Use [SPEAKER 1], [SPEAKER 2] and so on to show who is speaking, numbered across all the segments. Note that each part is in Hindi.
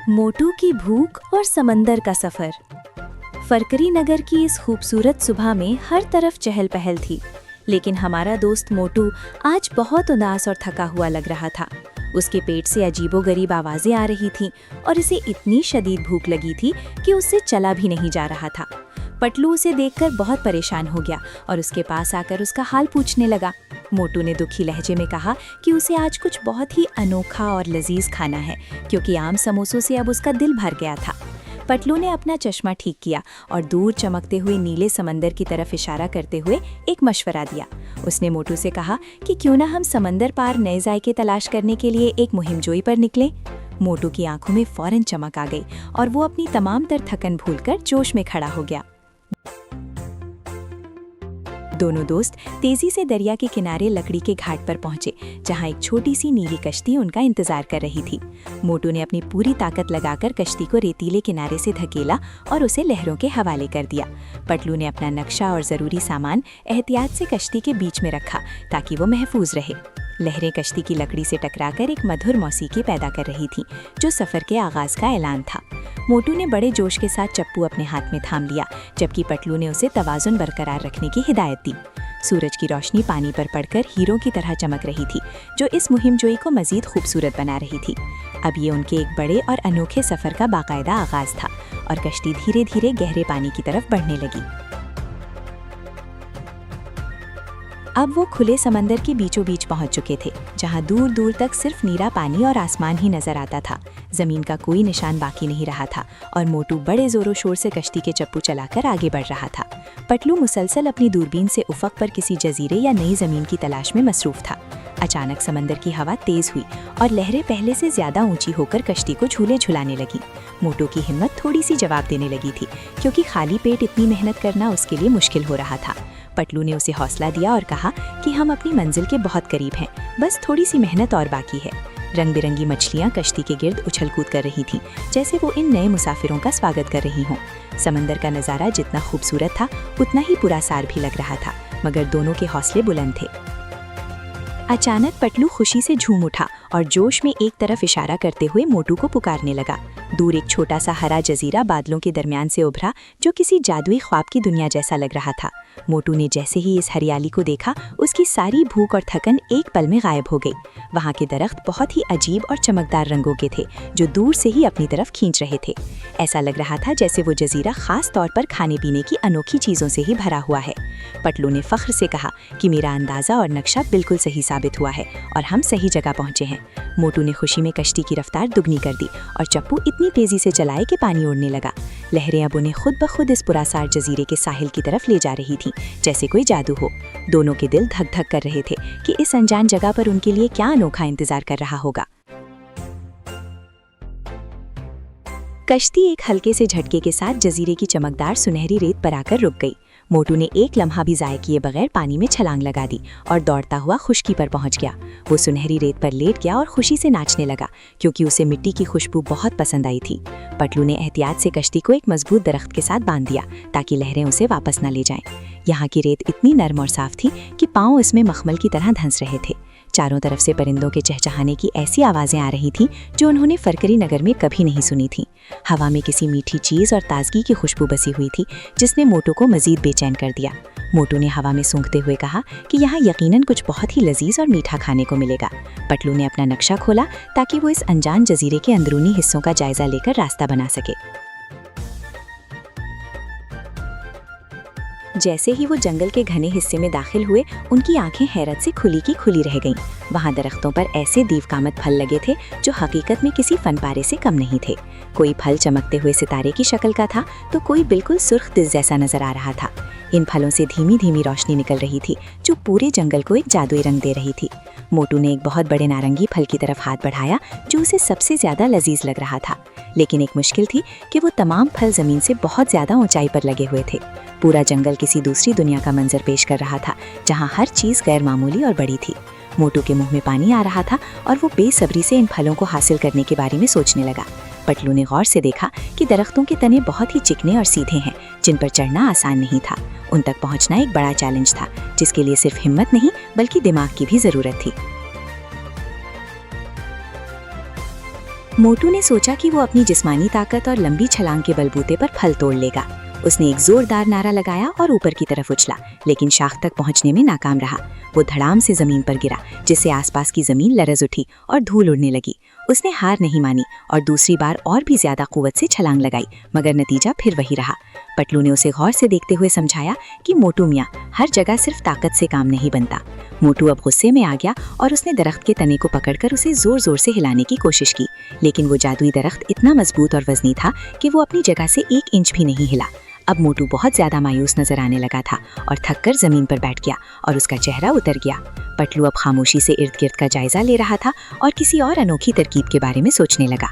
[SPEAKER 1] मोटू की भूख और समंदर का सफर। फरकरी नगर की इस खूबसूरत सुबह में हर तरफ चहल पहल थी, लेकिन हमारा दोस्त मोटू आज बहुत उदास और थका हुआ लग रहा था। उसके पेट से अजीबोगरीब आवाजें आ रही थीं और इसे इतनी शदीद भूख लगी थी कि उससे चला भी नहीं जा रहा था। पटलू उसे देखकर बहुत परेशान हो गया और उसके पास आकर उसका हाल पूछने लगा। मोटू ने दुखी लहजे में कहा कि उसे आज कुछ बहुत ही अनोखा और लजीज खाना है, क्योंकि आम समोसों से अब उसका दिल भर गया था। पटलू ने अपना चश्मा ठीक किया और दूर चमकते हुए नीले समंदर की तरफ इशारा करते हुए एक मशवरा दिया। उसने मोटू से कहा कि क्यों ना हम समंदर पार नए जायके तलाश करने के लिए एक मुहिमजोई पर निकलें। मोटू की आंखों में फौरन चमक आ गई और वो अपनी तमाम तर थकन भूलकर जोश में खड़ा हो गया। दोनों दोस्त तेजी से दरिया के किनारे लकड़ी के घाट पर पहुंचे, जहां एक छोटी सी नीली कश्ती उनका इंतजार कर रही थी। मोटू ने अपनी पूरी ताकत लगाकर कश्ती को रेतीले किनारे से धकेला और उसे लहरों के हवाले कर दिया। पटलू ने अपना नक्शा और जरूरी सामान एहतियात से कश्ती के बीच में रखा ताकि वो महफूज रहे। लहरें कश्ती की लकड़ी से टकराकर एक मधुर मौसीकी पैदा कर रही थीं, जो सफर के आगाज का ऐलान था। मोटू ने बड़े जोश के साथ चप्पू अपने हाथ में थाम लिया, जबकि पटलू ने उसे तवाज़ुन बरकरार रखने की हिदायत दी। सूरज की रोशनी पानी पर पड़कर हीरों की तरह चमक रही थी, जो इस मुहिमजोई को मजीद खूबसूरत बना रही थी। अब ये उनके एक बड़े और अनोखे सफर का बाकायदा आगाज था और कश्ती धीरे धीरे गहरे पानी की तरफ बढ़ने लगी। अब वो खुले समंदर के बीचों बीच पहुंच चुके थे, जहां दूर दूर तक सिर्फ नीला पानी और आसमान ही नजर आता था। जमीन का कोई निशान बाकी नहीं रहा था और मोटू बड़े जोरों शोर से कश्ती के चप्पू चलाकर आगे बढ़ रहा था। पटलू मुसलसल अपनी दूरबीन से उफक पर किसी जजीरे या नई जमीन की तलाश में मसरूफ था। अचानक समंदर की हवा तेज हुई और लहरें पहले से ज्यादा ऊंची होकर कश्ती को झूले झुलाने लगी। मोटू की हिम्मत थोड़ी सी जवाब देने लगी थी, क्योंकि खाली पेट इतनी मेहनत करना उसके लिए मुश्किल हो रहा था। पटलू ने उसे हौसला दिया और कहा कि हम अपनी मंजिल के बहुत करीब हैं, बस थोड़ी सी मेहनत और बाकी है। रंग बिरंगी मछलियां कश्ती के गिर्द उछल कूद कर रही थीं, जैसे वो इन नए मुसाफिरों का स्वागत कर रही हों। समंदर का नज़ारा जितना खूबसूरत था, उतना ही पुरअसरार भी लग रहा था, मगर दोनों के हौसले बुलंद थे। अचानक पटलू खुशी से झूम उठा और जोश में एक तरफ इशारा करते हुए मोटू को पुकारने लगा। दूर एक छोटा सा हरा जजीरा बादलों के दरमियान से उभरा, जो किसी जादुई ख्वाब की दुनिया जैसा लग रहा था। मोटू ने जैसे ही इस हरियाली को देखा, उसकी सारी भूख और थकन एक पल में गायब हो गई। वहाँ के दरख्त बहुत ही अजीब और चमकदार रंगों के थे, जो दूर से ही अपनी तरफ खींच रहे थे। ऐसा लग रहा था जैसे वो जजीरा खास तौर पर खाने पीने की अनोखी चीज़ों से ही भरा हुआ है। पटलू ने फख्र से कहा कि मेरा अंदाज़ा और नक्शा बिल्कुल सही साबित हुआ है और हम सही जगह पहुँचे हैं। मोटू ने खुशी में कश्ती की रफ्तार दुगनी कर दी और चप्पू इतनी तेजी से चलाए कि पानी उड़ने लगा। लहरें अब उन्हें खुद ब खुद इस पुरअसरार जजीरे के साहिल की तरफ ले जा रही थीं, जैसे कोई जादू हो। दोनों के दिल धक धक कर रहे थे कि इस अनजान जगह पर उनके लिए क्या अनोखा इंतजार कर रहा होगा। कश्ती एक हल्के से झटके के साथ जजीरे की चमकदार सुनहरी रेत पर आकर रुक गई। मोटू ने एक लम्हा भी ज़ाय किए बगैर पानी में छलांग लगा दी और दौड़ता हुआ खुश्की पर पहुंच गया। वो सुनहरी रेत पर लेट गया और खुशी से नाचने लगा, क्योंकि उसे मिट्टी की खुशबू बहुत पसंद आई थी। पटलू ने एहतियात से कश्ती को एक मजबूत दरख्त के साथ बांध दिया, ताकि लहरें उसे वापस न ले जाएं। यहाँ की रेत इतनी नरम और साफ थी कि पाँव इसमें मखमल की तरह धंस रहे थे। चारों तरफ से परिंदों के चहचहाने की ऐसी आवाज़ें आ रही थीं जो उन्होंने फरकरी नगर में कभी नहीं सुनी थीं। हवा में किसी मीठी चीज़ और ताजगी की खुशबू बसी हुई थी, जिसने मोटू को मजीद बेचैन कर दिया। मोटू ने हवा में सूंघते हुए कहा कि यहाँ यकीनन कुछ बहुत ही लजीज और मीठा खाने को मिलेगा। पटलू ने अपना नक्शा खोला ताकि वो इस अनजान जजीरे के अंदरूनी हिस्सों का जायजा लेकर रास्ता बना सके। जैसे ही वो जंगल के घने हिस्से में दाखिल हुए, उनकी आंखें हैरत से खुली की खुली रह गईं। वहाँ दरख्तों पर ऐसे दीवकामत फल लगे थे जो हकीकत में किसी फनपारे से कम नहीं थे। कोई फल चमकते हुए सितारे की शक्ल का था, तो कोई बिल्कुल सुर्ख दिल जैसा नजर आ रहा था। इन फलों से धीमी धीमी रोशनी निकल रही थी, जो पूरे जंगल को एक जादुई रंग दे रही थी। मोटू ने एक बहुत बड़े नारंगी फल की तरफ हाथ बढ़ाया, जो उसे सबसे ज्यादा लजीज लग रहा था। लेकिन एक मुश्किल थी कि वो तमाम फल जमीन से बहुत ज्यादा ऊंचाई पर लगे हुए थे। पूरा जंगल किसी दूसरी दुनिया का मंजर पेश कर रहा था, जहाँ हर चीज़ गैर मामूली और बड़ी थी। मोटू के मुंह में पानी आ रहा था और वो बेसब्री से इन फलों को हासिल करने के बारे में सोचने लगा। पटलू ने गौर से देखा कि दरख्तों के तने बहुत ही चिकने और सीधे हैं, जिन पर चढ़ना आसान नहीं था। उन तक पहुंचना एक बड़ा चैलेंज था, जिसके लिए सिर्फ हिम्मत नहीं बल्कि दिमाग की भी ज़रूरत थी। मोटू ने सोचा कि वो अपनी जिस्मानी ताकत और लंबी छलांग के बलबूते पर फल तोड़ लेगा। उसने एक जोरदार नारा लगाया और ऊपर की तरफ उछला, लेकिन शाख तक पहुंचने में नाकाम रहा। वो धड़ाम से जमीन पर गिरा, जिससे आसपास की जमीन लरज उठी और धूल उड़ने लगी। उसने हार नहीं मानी और दूसरी बार और भी ज्यादा कुव्वत से छलांग लगाई, मगर नतीजा फिर वही रहा। पटलू ने उसे गौर से देखते हुए समझाया कि मोटू मियाँ, हर जगह सिर्फ ताकत से काम नहीं बनता। मोटू अब गुस्से में आ गया और उसने दरख्त के तने को पकड़कर उसे जोर जोर से हिलाने की कोशिश की, लेकिन वो जादुई दरख्त इतना मजबूत और वजनी था कि वो अपनी जगह से 1 इंच भी नहीं हिला। अब मोटू बहुत ज्यादा मायूस नजर आने लगा था और थककर जमीन पर बैठ गया और उसका चेहरा उतर गया। पटलू अब खामोशी से इर्द गिर्द का जायजा ले रहा था और किसी और अनोखी तरकीब के बारे में सोचने लगा।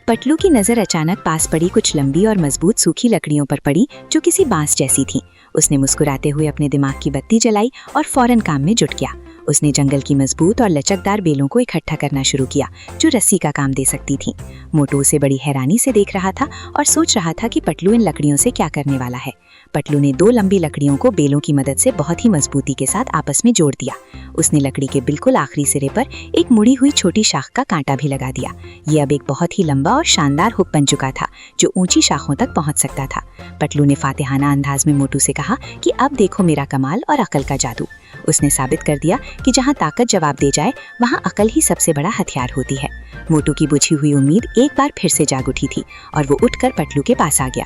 [SPEAKER 1] पटलू की नजर अचानक पास पड़ी कुछ लंबी और मजबूत सूखी लकड़ियों पर पड़ी, जो किसी बांस जैसी थीं। उसने मुस्कुराते हुए अपने दिमाग की बत्ती जलाई और फौरन काम में जुट गया। उसने जंगल की मजबूत और लचकदार बेलों को इकट्ठा करना शुरू किया, जो रस्सी का काम दे सकती थीं। मोटू उसे बड़ी हैरानी से देख रहा था और सोच रहा था कि पटलू इन लकड़ियों से क्या करने वाला है। पटलू ने 2 लंबी लकड़ियों को बेलों की मदद से बहुत ही मजबूती के साथ आपस में जोड़ दिया। उसने लकड़ी के बिल्कुल आखिरी सिरे पर एक मुड़ी हुई छोटी शाख का कांटा भी लगा दिया। ये अब एक बहुत ही लंबा और शानदार हुक बन चुका था, जो ऊंची शाखों तक पहुंच सकता था। पटलू ने फातिहाना अंदाज में मोटू से कहा कि अब देखो मेरा कमाल और अकल का जादू। उसने साबित कर दिया कि जहां ताकत जवाब दे जाए, वहां अकल ही सबसे बड़ा हथियार होती है। मोटू की बुझी हुई उम्मीद एक बार फिर से जाग उठी थी और वो उठकर पटलू के पास आ गया।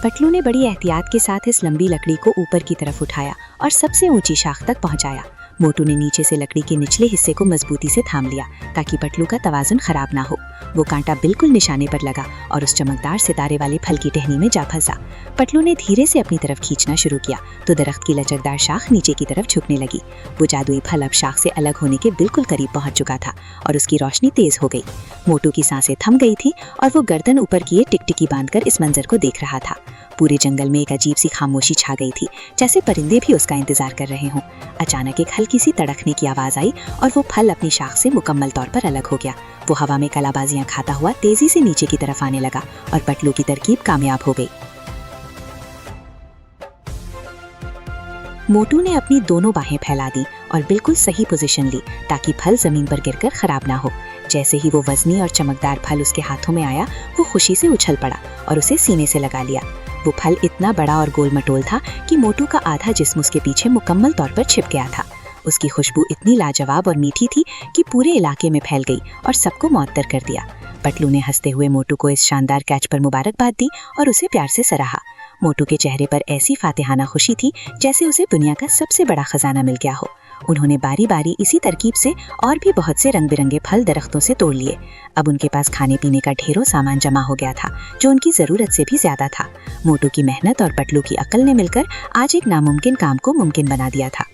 [SPEAKER 1] पटलू ने बड़ी एहतियात के साथ इस लंबी लकड़ी को ऊपर की तरफ उठाया और सबसे ऊंची शाख तक पहुंचाया। मोटू ने नीचे से लकड़ी के निचले हिस्से को मजबूती से थाम लिया ताकि पटलू का तवाजुन खराब ना हो। वो कांटा बिल्कुल निशाने पर लगा और उस चमकदार सितारे वाले फल की टहनी में जा फंसा। पटलू ने धीरे से अपनी तरफ खींचना शुरू किया तो दरख्त की लचकदार शाख नीचे की तरफ झुकने लगी। वो जादुई फल अब शाख से अलग होने के बिल्कुल करीब पहुंच चुका था और उसकी रोशनी तेज हो गई। मोटू की सांसें थम गई थी और वो गर्दन ऊपर किए टिकटिकी बांधकर इस मंजर को देख रहा था। पूरे जंगल में एक अजीब सी खामोशी छा गई थी, जैसे परिंदे भी उसका इंतजार कर रहे हों। अचानक एक हल्की सी तड़कने की आवाज आई और वो फल अपनी शाख से मुकम्मल तौर पर अलग हो गया। वो हवा में कलाबाजियां खाता हुआ तेजी से नीचे की तरफ आने लगा और पटलू की तरकीब कामयाब हो गई। मोटू ने अपनी दोनों बाहें फैला दी और बिल्कुल सही पोजीशन ली ताकि फल जमीन पर गिरकर खराब ना हो। जैसे ही वो वजनी और चमकदार फल उसके हाथों में आया, वो खुशी से उछल पड़ा और उसे सीने से लगा लिया। वो फल इतना बड़ा और गोल मटोल था कि मोटू का आधा जिस्म उसके पीछे मुकम्मल तौर पर छिप गया था। उसकी खुशबू इतनी लाजवाब और मीठी थी कि पूरे इलाके में फैल गई और सबको मुअत्तर कर दिया। पटलू ने हंसते हुए मोटू को इस शानदार कैच पर मुबारकबाद दी और उसे प्यार से सराहा। मोटू के चेहरे पर ऐसी फातिहाना खुशी थी जैसे उसे दुनिया का सबसे बड़ा खजाना मिल गया हो। उन्होंने बारी बारी इसी तरकीब से और भी बहुत से रंग बिरंगे फल दरख्तों से तोड़ लिए। अब उनके पास खाने पीने का ढेरों सामान जमा हो गया था, जो उनकी जरूरत से भी ज्यादा था। मोटू की मेहनत और पटलू की अकल ने मिलकर आज एक नामुमकिन काम को मुमकिन बना दिया था।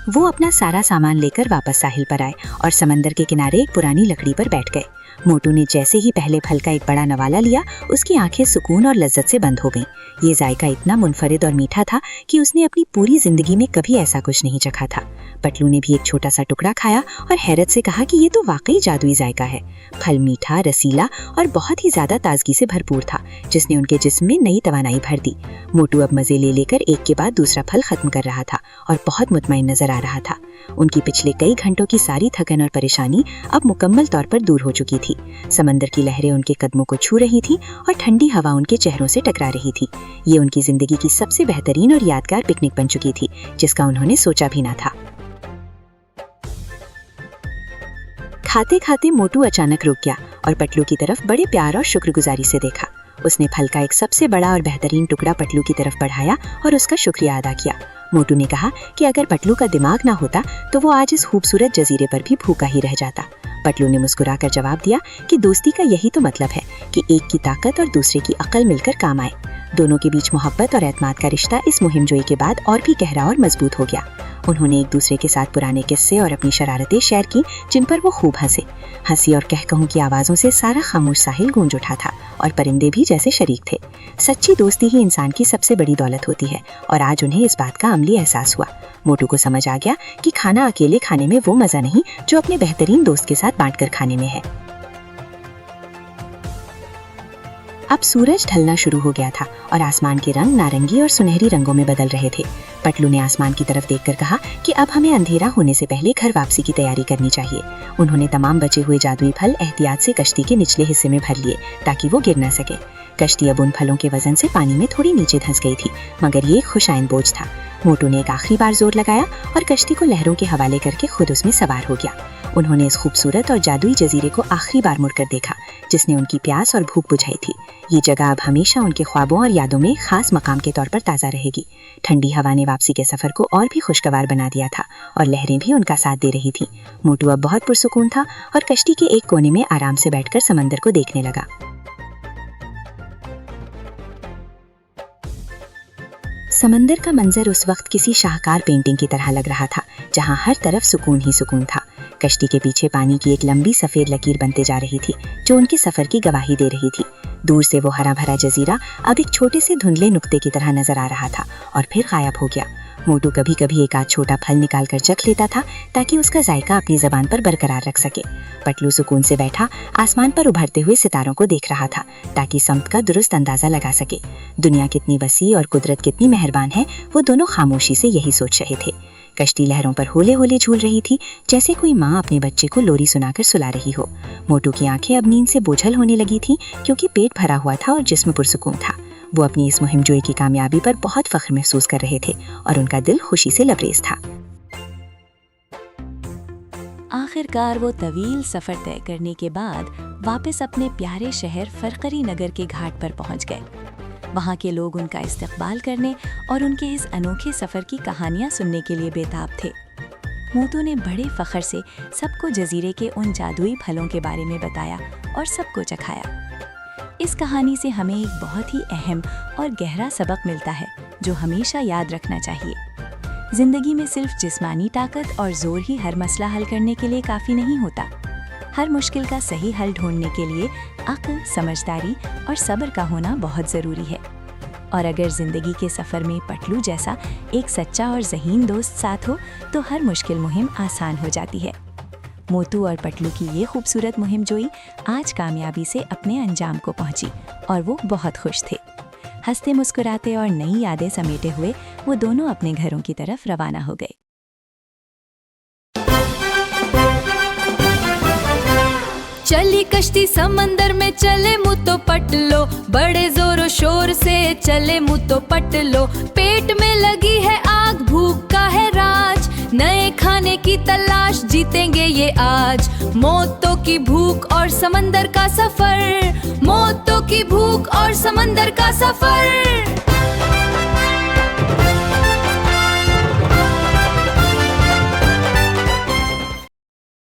[SPEAKER 1] वो अपना सारा सामान लेकर वापस साहिल पर आए और समंदर के किनारे एक पुरानी लकड़ी पर बैठ गए। मोटू ने जैसे ही पहले फल का एक बड़ा नवाला लिया, उसकी आंखें सुकून और लज्जत से बंद हो गईं। ये जायका इतना मुनफरिद और मीठा था कि उसने अपनी पूरी जिंदगी में कभी ऐसा कुछ नहीं चखा था। पटलू ने भी एक छोटा सा टुकड़ा खाया और हैरत से कहा कि ये तो वाकई जादुई जायका है। फल मीठा, रसीला और बहुत ही ज्यादा ताजगी से भरपूर था, जिसने उनके जिस्म में नई तवानाई भर दी। मोटू अब मजे ले लेकर एक के बाद दूसरा फल खत्म कर रहा था और बहुत मुतमईन नजर आ रहा था। उनकी पिछले कई घंटों की सारी थकन और परेशानी अब मुकम्मल तौर पर दूर हो चुकी थी। समंदर की लहरें उनके कदमों को छू रही थी और ठंडी हवा उनके चेहरों से टकरा रही थी। ये उनकी जिंदगी की सबसे बेहतरीन और यादगार पिकनिक बन चुकी थी, जिसका उन्होंने सोचा भी ना था। खाते खाते मोटू अचानक रुक गया और पटलू की तरफ बड़े प्यार और शुक्रगुजारी से देखा। उसने फल का एक सबसे बड़ा और बेहतरीन टुकड़ा पटलू की तरफ बढ़ाया और उसका शुक्रिया अदा किया। मोटू ने कहा कि अगर पटलू का दिमाग ना होता तो वो आज इस खूबसूरत जजीरे पर भी भूखा ही रह जाता। पटलू ने मुस्कुराकर जवाब दिया कि दोस्ती का यही तो मतलब है कि एक की ताकत और दूसरे की अकल मिलकर काम आए। दोनों के बीच मोहब्बत और एतमाद का रिश्ता इस मुहिम जोई के बाद और भी गहरा और मजबूत हो गया। उन्होंने एक दूसरे के साथ पुराने किस्से और अपनी शरारतें शेयर की, जिन पर वो खूब हंसे। हंसी और कहकहों की आवाज़ों से सारा खामोश साहिल गूंज उठा था और परिंदे भी जैसे शरीक थे। सच्ची दोस्ती ही इंसान की सबसे बड़ी दौलत होती है और आज उन्हें इस बात का अमली एहसास हुआ। मोटू को समझ आ गया कि खाना अकेले खाने में वो मज़ा नहीं जो अपने बेहतरीन दोस्त के साथ बांटकर खाने में है। अब सूरज ढलना शुरू हो गया था और आसमान के रंग नारंगी और सुनहरी रंगों में बदल रहे थे। पटलू ने आसमान की तरफ देखकर कहा कि अब हमें अंधेरा होने से पहले घर वापसी की तैयारी करनी चाहिए। उन्होंने तमाम बचे हुए जादुई फल एहतियात से कश्ती के निचले हिस्से में भर लिए ताकि वो गिर न सके। कश्ती अब उन फलों के वजन से पानी में थोड़ी नीचे धंस गई थी, मगर ये खुशाइन बोझ था। मोटू ने एक आखिरी बार जोर लगाया और कश्ती को लहरों के हवाले करके खुद उसमें सवार हो गया। उन्होंने इस खूबसूरत और जादुई जजीरे को आखिरी बार मुड़कर देखा जिसने उनकी प्यास और भूख बुझाई थी। ये जगह अब हमेशा उनके ख्वाबों और यादों में खास मकाम के तौर पर ताज़ा रहेगी। ठंडी हवा ने वापसी के सफर को और भी खुशगवार बना दिया था और लहरें भी उनका साथ दे रही थी। मोटू अब बहुत पुरसुकून था और कश्ती के एक कोने में आराम से बैठकर समंदर को देखने लगा। समंदर का मंजर उस वक्त किसी शाहकार पेंटिंग की तरह लग रहा था, जहां हर तरफ सुकून ही सुकून था। कश्ती के पीछे पानी की एक लंबी सफेद लकीर बनते जा रही थी जो उनके सफर की गवाही दे रही थी। दूर से वो हरा भरा जजीरा अब एक छोटे से धुंधले नुक्ते की तरह नजर आ रहा था और फिर गायब हो गया। मोटू कभी कभी एक आध छोटा फल निकाल कर चख लेता था ताकि उसका जायका अपनी जबान पर बरकरार रख सके। पटलू सुकून से बैठा आसमान पर उभरते हुए सितारों को देख रहा था ताकि समत का दुरुस्त अंदाजा लगा सके। दुनिया कितनी वसी और कुदरत कितनी मेहरबान है, वो दोनों खामोशी से यही सोच रहे थे। कश्ती लहरों पर होले होले झूल रही थी जैसे कोई माँ अपने बच्चे को लोरी सुनाकर सुला रही हो। मोटू की आंखें अब नींद से बोझल होने लगी थीं क्योंकि पेट भरा हुआ था और जिस्म पुरसुकून था। वो अपनी इस मुहिम जोई की कामयाबी पर बहुत फख्र महसूस कर रहे थे और उनका दिल खुशी से लबरेज था।
[SPEAKER 2] आखिरकार वो तवील सफर तय करने के बाद वापस अपने प्यारे शहर फरकरी नगर के घाट पर पहुंच गए। वहां के लोग उनका इस्तकबाल करने और उनके इस अनोखे सफर की कहानियां सुनने के लिए बेताब थे। मोटू ने बड़े फख्र से सबको जजीरे के उन जादुई फलों के बारे में बताया और सबको चखाया। इस कहानी से हमें एक बहुत ही अहम और गहरा सबक मिलता है जो हमेशा याद रखना चाहिए। जिंदगी में सिर्फ जिस्मानी ताकत और जोर ही हर मसला हल करने के लिए काफ़ी नहीं होता। हर मुश्किल का सही हल ढूंढने के लिए अक्ल, समझदारी और सब्र का होना बहुत ज़रूरी है। और अगर ज़िंदगी के सफ़र में पटलू जैसा एक सच्चा और ज़हीन दोस्त साथ हो तो हर मुश्किल मुहिम आसान हो जाती है। मोटू और पटलू की ये खूबसूरत मुहिम जोई आज कामयाबी से अपने अंजाम को पहुंची और वो बहुत खुश थे। हंसते मुस्कुराते और नई यादें समेटे हुए वो दोनों अपने घरों की तरफ रवाना हो गए।
[SPEAKER 3] चली कश्ती समंदर में चले मुँह तो पटलो, बड़े जोरों शोर से चले मुँह तो पटलो। पेट में लगी है आग, भूख का है राज, नए खाने की तलाश, जीतेंगे ये आज। मौतों की भूख और समंदर का सफर, मौतों की भूख और समंदर का सफर।